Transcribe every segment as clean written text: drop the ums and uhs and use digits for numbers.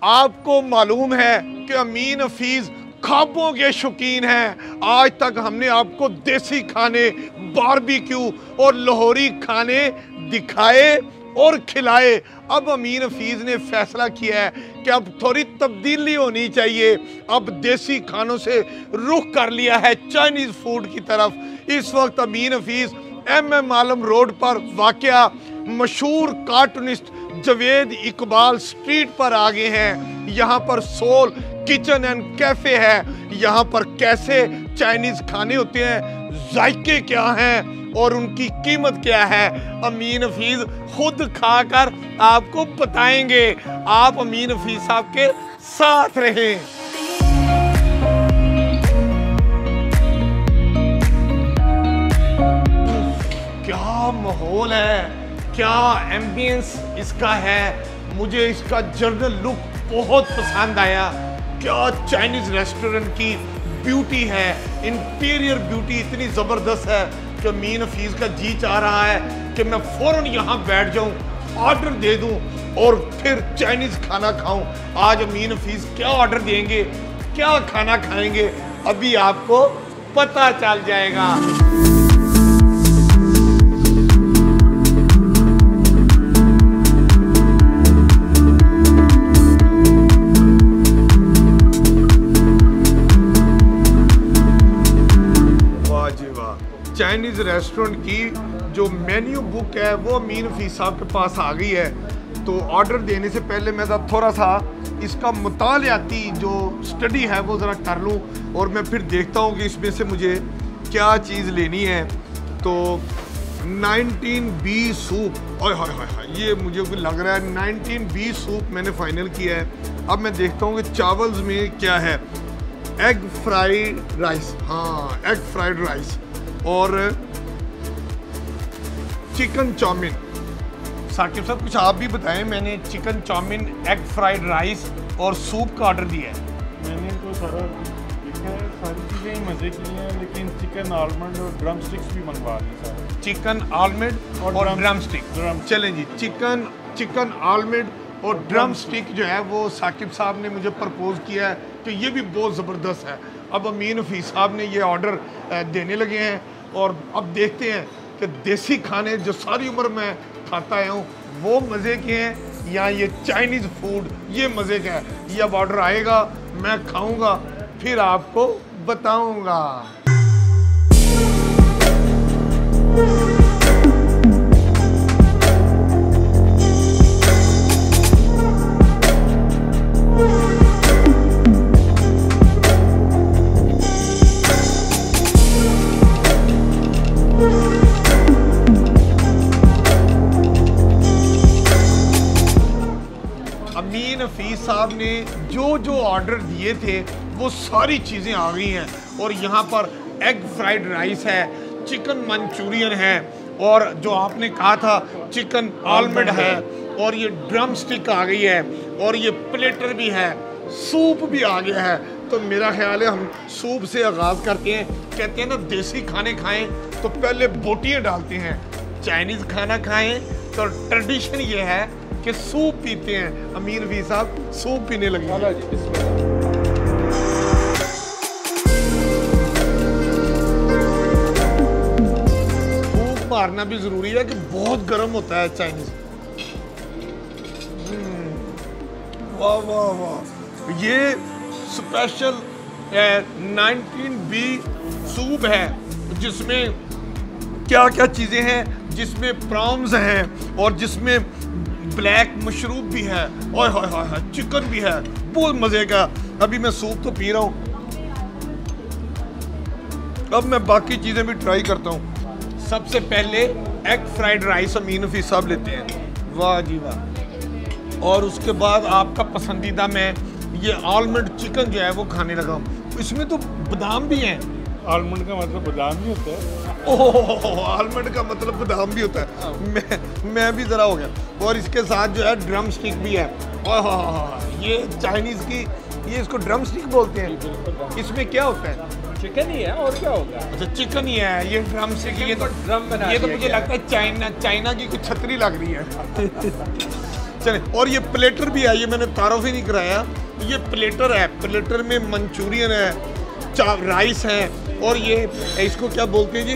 आपको मालूम है कि अमीन हफीज ख्वाबों के शौकीन हैं। आज तक हमने आपको देसी खाने, बारबेक्यू और लाहौरी खाने दिखाए और खिलाए। अब अमीन हफीज ने फैसला किया है कि अब थोड़ी तब्दीली होनी चाहिए। अब देसी खानों से रुख कर लिया है चाइनीज फूड की तरफ। इस वक्त अमीन हफीज MM आलम रोड पर वाक़या मशहूर कार्टूनिस्ट जवेद इकबाल स्ट्रीट पर आ गए हैं। यहाँ पर सोल किचन एंड कैफे है। यहाँ पर कैसे चाइनीज खाने होते हैं, जायके क्या हैं और उनकी कीमत क्या है, अमीन हफीज खुद खाकर आपको बताएंगे। आप अमीन हफीज साहब के साथ रहें। क्या माहौल है, क्या एम्बियंस इसका है। मुझे इसका जनरल लुक बहुत पसंद आया। क्या चाइनीज रेस्टोरेंट की ब्यूटी है, इंटीरियर ब्यूटी इतनी ज़बरदस्त है कि अमीन हफीज का जी चाह रहा है कि मैं फ़ौरन यहाँ बैठ जाऊँ, ऑर्डर दे दूँ और फिर चाइनीज़ खाना खाऊँ। आज अमीन हफीज क्या ऑर्डर देंगे, क्या खाना खाएंगे, अभी आपको पता चल जाएगा। चाइनीज रेस्टोरेंट की जो मेन्यू बुक है वो अमीन हफीज साहब के पास आ गई है। तो ऑर्डर देने से पहले मैं थोड़ा सा इसका मुतालियाती जो स्टडी है वो ज़रा कर लूँ और मैं फिर देखता हूँ कि इसमें से मुझे क्या चीज़ लेनी है। तो 19B सूप, ओए हाय हाय, ये मुझे लग रहा है 19B सूप मैंने फाइनल किया है। अब मैं देखता हूँ कि चावल्स में क्या है। एग फ्राइड राइस, हाँ एग फ्राइड राइस और चिकन चाउमीन। साकिब साहब कुछ आप भी बताएं। मैंने chicken chow mein, egg fried rice और सूप का ऑर्डर दिया है। मैंने तो सारा लिखा है, सारी चीज़ें ही मज़े की हैं, लेकिन चिकन आलमंड और ड्रम स्टिक्स भी मंगवा दी सारे। चिकन आलमंड और ड्रम स्टिक। चलें जी, चिकन आलमंड और ड्रम स्टिक जो है वो साकिब साहब ने मुझे प्रपोज किया है कि ये भी बहुत ज़बरदस्त है। अब अमीन हफीज साहब ने ये ऑर्डर देने लगे हैं और अब देखते हैं कि देसी खाने जो सारी उम्र मैं खाता आया हूँ वो मज़े के हैं या ये चाइनीज़ फूड ये मज़े का है। ये अब ऑर्डर आएगा, मैं खाऊंगा, फिर आपको बताऊंगा। अमीन हफीज साहब ने जो ऑर्डर दिए थे वो सारी चीज़ें आ गई हैं और यहाँ पर एग फ्राइड राइस है, चिकन मंचूरियन है और जो आपने कहा था चिकन आलमंड है और ये ड्रम स्टिक आ गई है और ये प्लेटर भी है, सूप भी आ गया है। तो मेरा ख्याल है हम सूप से आगाज़ करते हैं। कहते हैं ना देसी खाने खाएं तो पहले बोटियाँ डालते हैं, चाइनीज़ खाना खाएं तो ट्रेडिशन ये है कि सूप पीते हैं। अमीन हफीज साहब सूप पीने लगे। सूप मारना भी जरूरी है कि बहुत गर्म होता है चाइनीज। वाह वाह वाह, ये स्पेशल 19B सूप है जिसमें क्या क्या चीज़ें हैं, जिसमें प्रॉन्स हैं और जिसमें ब्लैक मशरूम भी है और हाय चिकन भी है, बहुत मज़े का। अभी मैं सूप तो पी रहा हूँ, अब मैं बाकी चीज़ें भी ट्राई करता हूँ। सबसे पहले एग फ्राइड राइस अमीन हफीज साहब लेते हैं। वाह जी वाह। और उसके बाद आपका पसंदीदा मैं ये आलमंड चिकन जो है वो खाने लगा हूँ। इसमें तो बादाम भी हैं। आलमंड का मतलब बादाम भी होता है। ओह, आलमंड का मतलब बादाम भी होता है। मैं भी ज़रा हो गया। और इसके साथ जो है ड्रम स्टिक भी है। ओह, ये चाइनीज़ की, ये इसको ड्रम स्टिक बोलते हैं। इसमें क्या होता है? चिकन ही है और क्या होगा। अच्छा चिकन ही है, ये ड्रम स्टिक। ये तो ड्रम बना, ये तो मुझे लगता है चाइना की कुछ छतरी लग रही है। चले। और ये प्लेटर भी है, ये मैंने तारुफ ही नहीं कराया, ये प्लेटर है। प्लेटर में मंचूरियन है, राइस है, और ये इसको क्या बोलते हैं जी,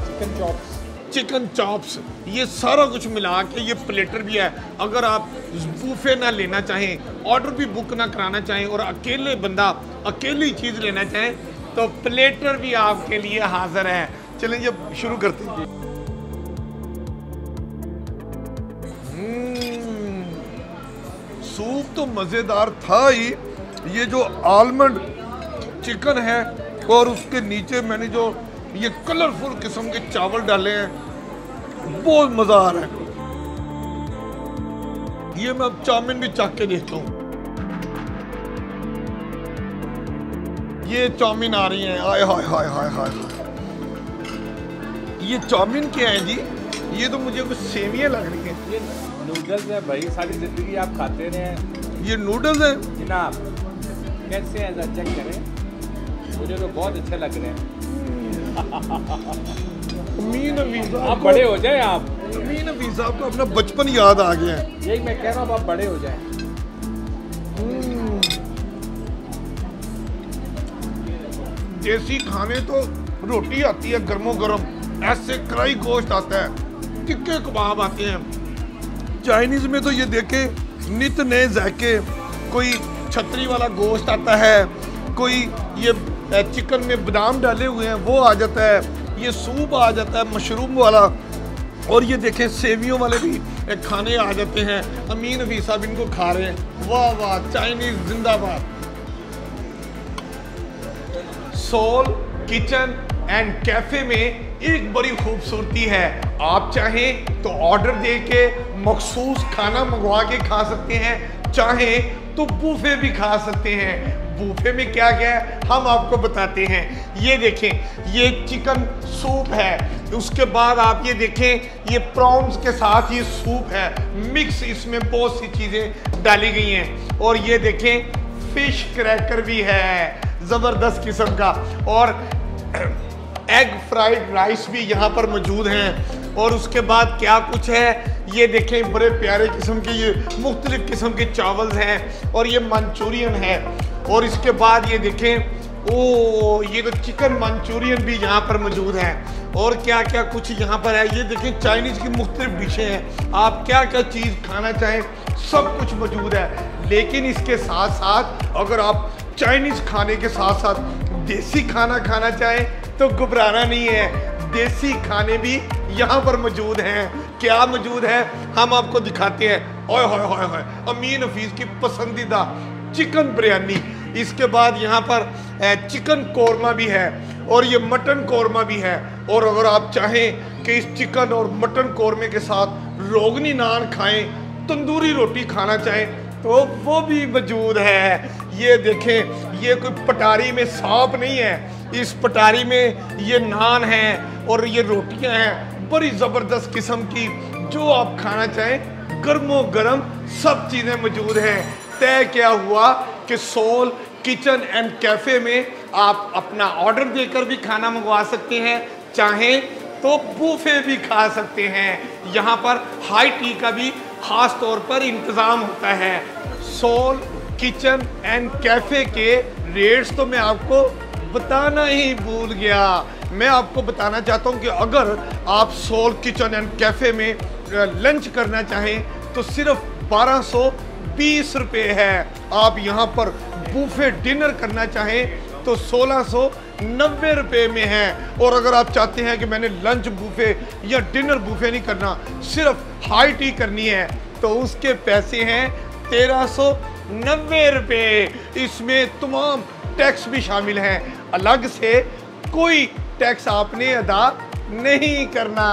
चिकन चॉप्स। चिकन चॉप्स, ये सारा कुछ मिला के ये प्लेटर भी है। अगर आप बूफे ना लेना चाहें, ऑर्डर भी बुक ना कराना चाहें, और अकेले बंदा अकेली चीज़ लेना चाहें, तो प्लेटर भी आपके लिए हाजिर है। चलें ये शुरू करते हैं। सूप तो मज़ेदार था ही। ये जो आलमंड चिकन है और उसके नीचे मैंने जो ये कलरफुल किस्म के चावल डाले हैं, बहुत मज़ा आ रहा है। ये मैं अब चाउमीन भी चख के देखता हूँ। ये चाउमीन आ रही है, हाय हाय हाय हाय हाय। ये चाउमीन क्या है जी? ये तो मुझे कुछ सेवियां लग रही हैं। ये नूडल्स है भाई, सारी जिंदगी आप खाते रहे। ये नूडल्स हैं जनाब, कैसे हैं जरा चेक करें, मुझे तो बहुत अच्छे लग रहे हैं। अमीन हफीज साहब आप बड़े हो जाए। आप अमीन हफीज साहब को अपना बचपन याद आ गया है। यही मैं कह रहा हूँ, आप बड़े हो जाए। देसी खाने तो रोटी आती है गर्मो गर्म, ऐसे कढ़ाई गोश्त आता है, टिक्के कबाब आते हैं। चाइनीज में तो ये देखे नित नए जायके, कोई छतरी वाला गोश्त आता है, कोई ये चिकन में बादाम डाले हुए हैं वो आ जाता है, ये सूप आ जाता है मशरूम वाला, और ये देखें सेवियों वाले भी खाने आ जाते हैं। अमीन हफीज साहब इनको खा रहे हैं। वाह वाह, चाइनीज जिंदाबाद। सोल किचन एंड कैफे में एक बड़ी खूबसूरती है, आप चाहें तो ऑर्डर दे के मखसूस खाना मंगवा के खा सकते हैं, चाहें तो बूफे भी खा सकते हैं। बूफे में क्या क्या है हम आपको बताते हैं। ये देखें, ये चिकन सूप है, उसके बाद आप ये देखें ये प्रॉन्स के साथ ये सूप है मिक्स, इसमें बहुत सी चीज़ें डाली गई हैं। और ये देखें फिश क्रैकर भी है ज़बरदस्त किस्म का, और एग फ्राइड राइस भी यहाँ पर मौजूद हैं। और उसके बाद क्या कुछ है, ये देखें बड़े प्यारे किस्म के ये मुख्तलिफ किस्म के चावल हैं, और ये मंचूरियन है। और इसके बाद ये देखें, ओ ये तो चिकन मंचूरियन भी यहाँ पर मौजूद है। और क्या क्या कुछ यहाँ पर है, ये देखें चाइनीज़ की मुख्तलिफ डिशें हैं, आप क्या क्या चीज़ खाना चाहें सब कुछ मौजूद है। लेकिन इसके साथ साथ अगर आप चाइनीज़ खाने के साथ साथ देसी खाना खाना चाहें तो घबराना नहीं है, देसी खाने भी यहाँ पर मौजूद हैं। क्या मौजूद है हम आपको दिखाते हैं। ओए होए होए होए, अमीन हफीज की पसंदीदा चिकन बिरयानी। इसके बाद यहाँ पर चिकन कोरमा भी है, और ये मटन कोरमा भी है। और अगर आप चाहें कि इस चिकन और मटन कोरमे के साथ रोगनी नान खाएं, तंदूरी रोटी खाना चाहें, तो वो भी मौजूद है। ये देखें, ये कोई पटारी में सांप नहीं है, इस पटारी में ये नान है और ये रोटियां हैं बड़ी ज़बरदस्त किस्म की, जो आप खाना चाहें गर्मो गर्म सब चीज़ें मौजूद हैं। तय क्या हुआ कि सोल किचन एंड कैफ़े में आप अपना ऑर्डर देकर भी खाना मंगवा सकते हैं, चाहें तो बूफे भी खा सकते हैं। यहाँ पर हाई टी का भी ख़ास तौर पर इंतज़ाम होता है। सोल किचन एंड कैफ़े के रेट्स तो मैं आपको बताना ही भूल गया। मैं आपको बताना चाहता हूँ कि अगर आप सोल किचन एंड कैफ़े में लंच करना चाहें तो सिर्फ 1220 रुपये है। आप यहाँ पर बूफे डिनर करना चाहें तो 1690 रुपये में है। और अगर आप चाहते हैं कि मैंने लंच बूफे या डिनर बूफे नहीं करना, सिर्फ हाई टी करनी है, तो उसके पैसे हैं 1390 रुपये। इसमें तमाम टैक्स भी शामिल हैं, अलग से कोई टैक्स आपने अदा नहीं करना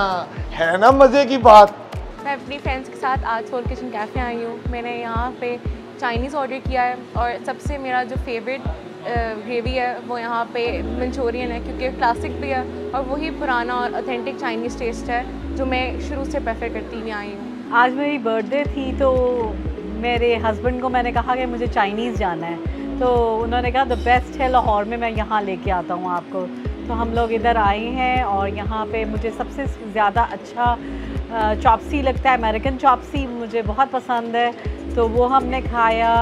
है ना। मज़े की बात। मैं अपनी फ्रेंड्स के साथ आज सोल किचन कैफ़े आई हूँ। मैंने यहाँ पे चाइनीज़ ऑर्डर किया है, और सबसे मेरा जो फेवरेट ग्रेवी है वो यहाँ पे मंचूरियन है, क्योंकि क्लासिक भी है और वही पुराना और ऑथेंटिक चाइनीज़ टेस्ट है जो मैं शुरू से प्रेफर करती हुई आई हूँ। आज मेरी बर्थडे थी तो मेरे हस्बैंड को मैंने कहा कि मुझे चाइनीज़ जाना है, तो उन्होंने कहा द बेस्ट है लाहौर में, मैं यहाँ लेके आता हूँ आपको। तो हम लोग इधर आए हैं और यहाँ पे मुझे सबसे ज़्यादा अच्छा चॉपसी लगता है, अमेरिकन चॉपसी मुझे बहुत पसंद है, तो वो हमने खाया।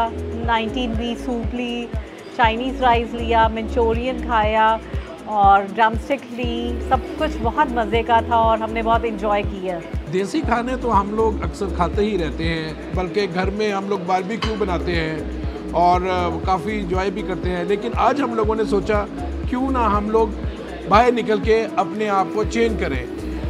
19B सूप ली, चाइनीज़ राइस लिया, मंचूरियन खाया और ड्रमस्टिक ली। सब कुछ बहुत मज़े का था और हमने बहुत इन्जॉय किया। देसी खाने तो हम लोग अक्सर खाते ही रहते हैं, बल्कि घर में हम लोग बारबेक्यू बनाते हैं और काफ़ी इंजॉय भी करते हैं। लेकिन आज हम लोगों ने सोचा क्यों ना हम लोग बाहर निकल के अपने आप को चेंज करें,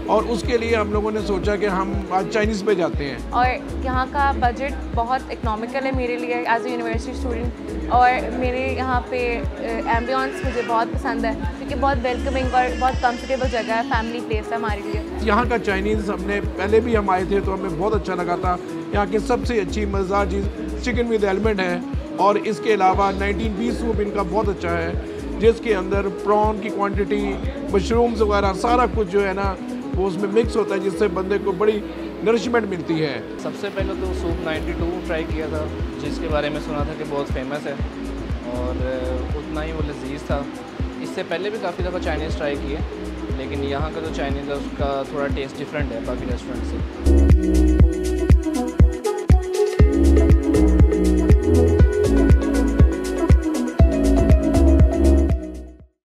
और उसके लिए हम लोगों ने सोचा कि हम आज चाइनीज़ पे जाते हैं। और यहाँ का बजट बहुत इकोनॉमिकल है मेरे लिए एज ए यूनिवर्सिटी स्टूडेंट, और मेरे यहाँ पे एम्बियंस मुझे बहुत पसंद है क्योंकि बहुत वेलकमिंग और बहुत कंफर्टेबल जगह है, फैमिली प्लेस है हमारे लिए। यहाँ का चाइनीज़ हमने पहले भी हम आए थे तो हमें बहुत अच्छा लगा था। यहाँ की सबसे अच्छी मज़ेदार चीज़ चिकन विद एलिमेंट है, और इसके अलावा 19B सूप इनका बहुत अच्छा है, जिसके अंदर प्रॉन की क्वांटिटी, मशरूम्स वगैरह सारा कुछ जो है ना वो उसमें मिक्स होता है, जिससे बंदे को बड़ी नरिशमेंट मिलती है। सबसे पहले तो सूप 92 ट्राई किया था, जिसके बारे में सुना था कि बहुत फेमस है और उतना ही वो लजीज था। इससे पहले भी काफ़ी दफ़ा चाइनीज़ ट्राई किए, लेकिन यहाँ का जो चाइनीज़ है उसका थोड़ा टेस्ट डिफरेंट है बाकी रेस्टोरेंट से।